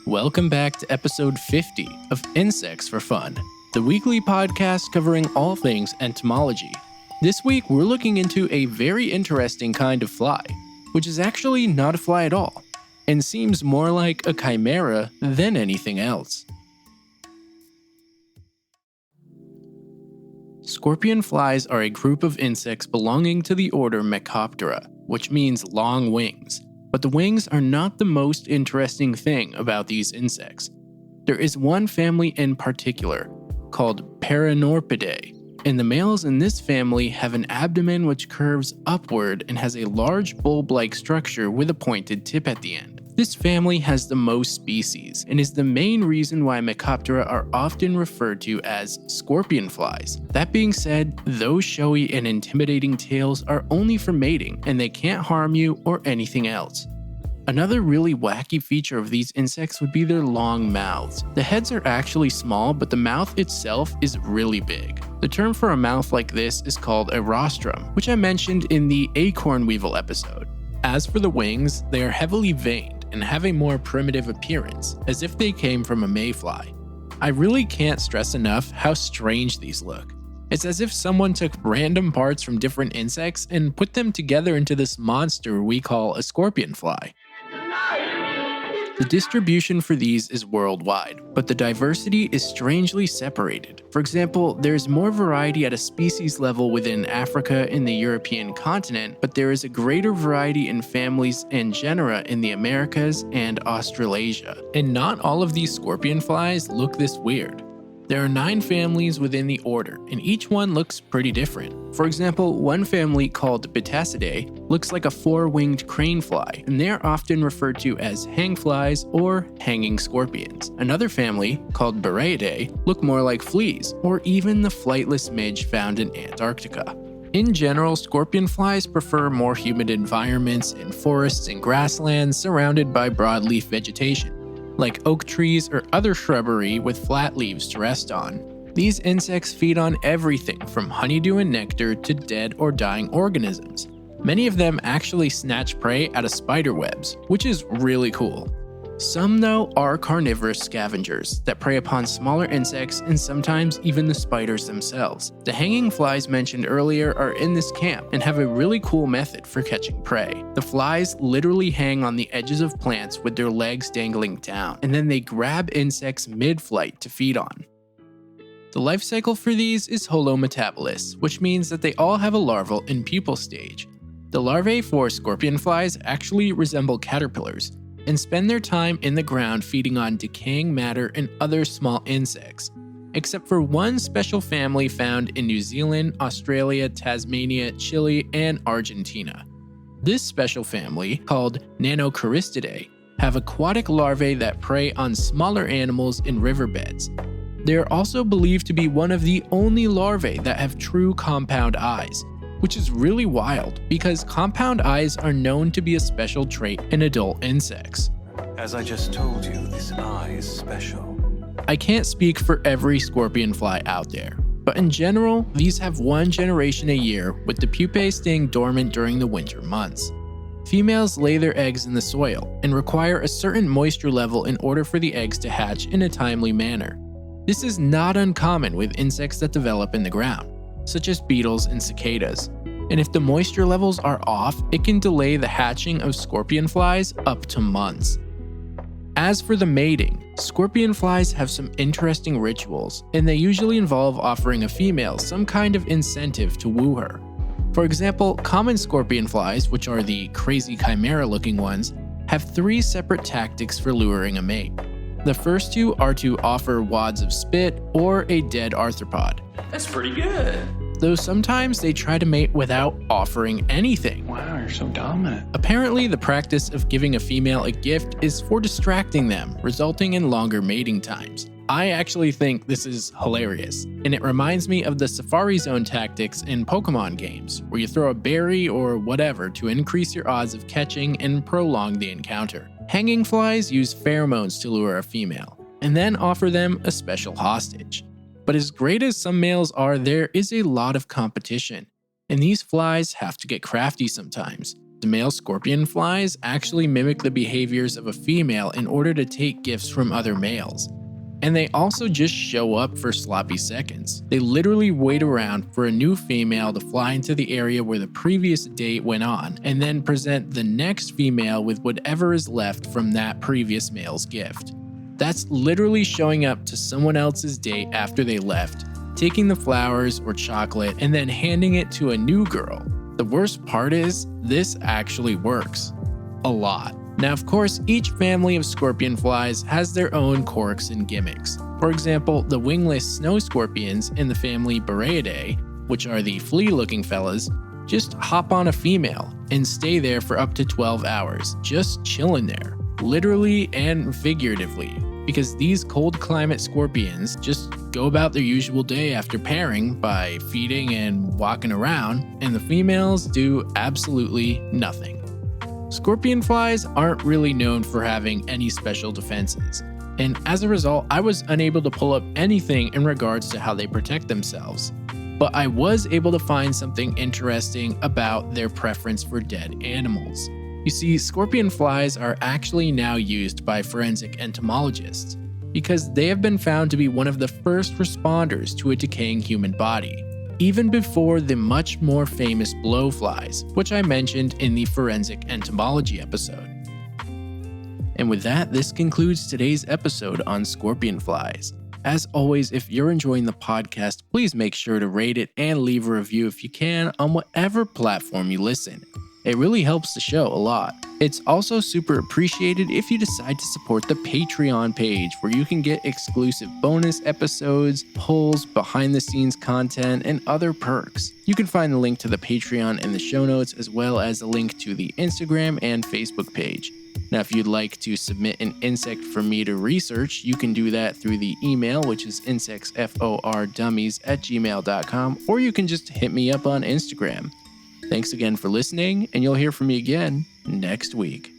Welcome back to episode 50 of Insects for Fun, the weekly podcast covering all things entomology. This week, we're looking into a very interesting kind of fly, which is actually not a fly at all, and seems more like a chimera than anything else. Scorpionflies are a group of insects belonging to the order Mecoptera, which means long wings. But the wings are not the most interesting thing about these insects. There is one family in particular, called panorpidae, and the males in this family have an abdomen which curves upward and has a large bulb-like structure with a pointed tip at the end. This family has the most species, and is the main reason why Mecoptera are often referred to as scorpionflies. That being said, those showy and intimidating tails are only for mating, and they can't harm you or anything else. Another really wacky feature of these insects would be their long mouths. The heads are actually small, but the mouth itself is really big. The term for a mouth like this is called a rostrum, which I mentioned in the Acorn weevil episode. As for the wings, they are heavily veined and have a more primitive appearance, as if they came from a mayfly. I really can't stress enough how strange these look. It's as if someone took random parts from different insects and put them together into this monster we call a scorpionfly. The distribution for these is worldwide, but the diversity is strangely separated. For example, there's more variety at a species level within Africa and the European continent, but there is a greater variety in families and genera in the Americas and Australasia. And not all of these scorpionflies look this weird. There are 9 families within the order, and each one looks pretty different. For example, one family called Betacidae looks like a 4-winged crane fly, and they are often referred to as hangflies or hanging scorpions. Another family, called Boreidae, look more like fleas, or even the flightless midge found in Antarctica. In general, scorpionflies prefer more humid environments in forests and grasslands surrounded by broadleaf vegetation, like oak trees or other shrubbery with flat leaves to rest on. These insects feed on everything from honeydew and nectar to dead or dying organisms. Many of them actually snatch prey out of spider webs, which is really cool. Some, though, are carnivorous scavengers that prey upon smaller insects and sometimes even the spiders themselves. The hanging flies mentioned earlier are in this camp and have a really cool method for catching prey. The flies literally hang on the edges of plants with their legs dangling down, and then they grab insects mid-flight to feed on. The life cycle for these is holometabolous, which means that they all have a larval and pupal stage. The larvae for scorpionflies actually resemble caterpillars, and spend their time in the ground feeding on decaying matter and other small insects, except for one special family found in New Zealand, Australia, Tasmania, Chile, and Argentina. This special family, called Nanocaristidae, have aquatic larvae that prey on smaller animals in riverbeds. They are also believed to be one of the only larvae that have true compound eyes, which is really wild because compound eyes are known to be a special trait in adult insects. As I just told you, this eye is special. I can't speak for every scorpionfly out there, but in general, these have one generation a year, with the pupae staying dormant during the winter months. Females lay their eggs in the soil and require a certain moisture level in order for the eggs to hatch in a timely manner. This is not uncommon with insects that develop in the ground, such as beetles and cicadas, and if the moisture levels are off, it can delay the hatching of scorpionflies up to months. As for the mating, scorpionflies have some interesting rituals, and they usually involve offering a female some kind of incentive to woo her. For example, common scorpionflies, which are the crazy chimera-looking ones, have 3 separate tactics for luring a mate. The first 2 are to offer wads of spit or a dead arthropod. That's pretty good. Though sometimes they try to mate without offering anything. Wow, you're so dominant. Apparently, the practice of giving a female a gift is for distracting them, resulting in longer mating times. I actually think this is hilarious, and it reminds me of the Safari Zone tactics in Pokemon games, where you throw a berry or whatever to increase your odds of catching and prolong the encounter. Hanging flies use pheromones to lure a female, and then offer them a special hostage. But as great as some males are, there is a lot of competition, and these flies have to get crafty sometimes. The male scorpionflies actually mimic the behaviors of a female in order to take gifts from other males. And they also just show up for sloppy seconds. They literally wait around for a new female to fly into the area where the previous date went on, and then present the next female with whatever is left from that previous male's gift. That's literally showing up to someone else's date after they left, taking the flowers or chocolate, and then handing it to a new girl. The worst part is, this actually works. A lot. Now, of course, each family of scorpionflies has their own quirks and gimmicks. For example, the wingless snow scorpions in the family Panorpidae, which are the flea-looking fellas, just hop on a female and stay there for up to 12 hours, just chilling there, literally and figuratively, because these cold climate scorpions just go about their usual day after pairing by feeding and walking around, and the females do absolutely nothing. Scorpionflies aren't really known for having any special defenses, and as a result, I was unable to pull up anything in regards to how they protect themselves. But I was able to find something interesting about their preference for dead animals. You see, scorpionflies are actually now used by forensic entomologists because they have been found to be one of the first responders to a decaying human body, even before the much more famous blowflies, which I mentioned in the forensic entomology episode. And with that, this concludes today's episode on scorpionflies. As always, if you're enjoying the podcast, please make sure to rate it and leave a review if you can on whatever platform you listen. It really helps the show a lot. It's also super appreciated if you decide to support the Patreon page, where you can get exclusive bonus episodes, polls, behind-the-scenes content, and other perks. You can find the link to the Patreon in the show notes, as well as a link to the Instagram and Facebook page. Now, if you'd like to submit an insect for me to research, you can do that through the email, which is insectsfordummies@gmail.com, or you can just hit me up on Instagram. Thanks again for listening, and you'll hear from me again next week.